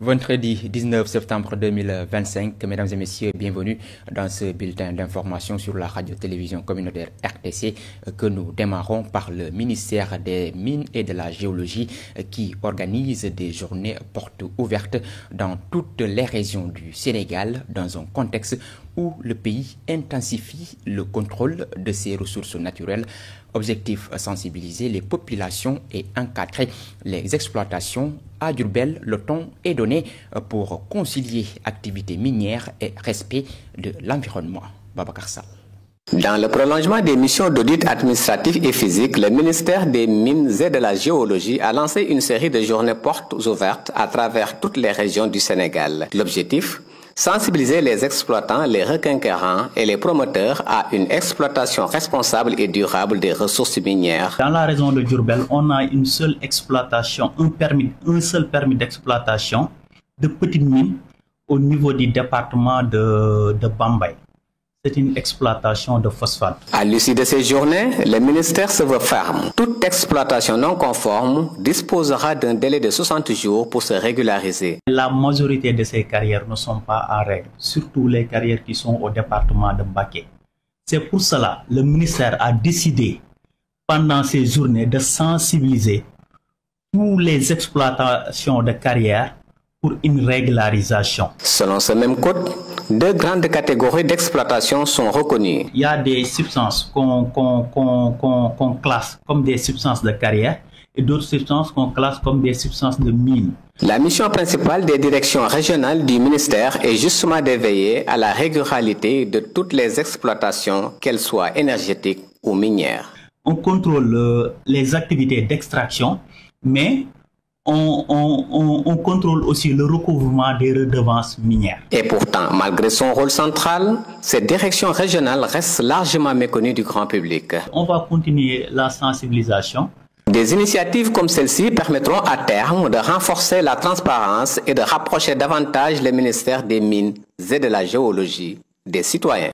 Vendredi 19 septembre 2025, mesdames et messieurs, bienvenue dans ce bulletin d'information sur la radio-télévision communautaire RTC que nous démarrons par le ministère des Mines et de la Géologie qui organise des journées portes ouvertes dans toutes les régions du Sénégal dans un contexte où le pays intensifie le contrôle de ses ressources naturelles. Objectif, sensibiliser les populations et encadrer les exploitations. À Diourbel, le ton est donné pour concilier activité minière et respect de l'environnement. Babacar Sall. Dans le prolongement des missions d'audit administratif et physique, le ministère des Mines et de la Géologie a lancé une série de journées portes ouvertes à travers toutes les régions du Sénégal. L'objectif ? Sensibiliser les exploitants, les requinquérants et les promoteurs à une exploitation responsable et durable des ressources minières. Dans la région de Diourbel, on a une seule exploitation, un seul permis d'exploitation de petites mines au niveau du département de Bambey. C'est une exploitation de phosphate. À l'issue de ces journées, le ministère se veut ferme. Toute exploitation non conforme disposera d'un délai de 60 jours pour se régulariser. La majorité de ces carrières ne sont pas en règle, surtout les carrières qui sont au département de Mbacké. C'est pour cela que le ministère a décidé pendant ces journées de sensibiliser toutes les exploitations de carrières pour une régularisation. Selon ce même code, deux grandes catégories d'exploitation sont reconnues. Il y a des substances qu'on classe comme des substances de carrière et d'autres substances qu'on classe comme des substances de mine. La mission principale des directions régionales du ministère est justement de veiller à la régularité de toutes les exploitations, qu'elles soient énergétiques ou minières. On contrôle les activités d'extraction, mais on contrôle aussi le recouvrement des redevances minières. Et pourtant, malgré son rôle central, cette direction régionale reste largement méconnue du grand public. On va continuer la sensibilisation. Des initiatives comme celle-ci permettront à terme de renforcer la transparence et de rapprocher davantage le ministère des Mines et de la Géologie des citoyens.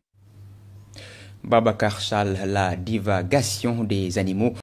Babacar Sall, la divagation des animaux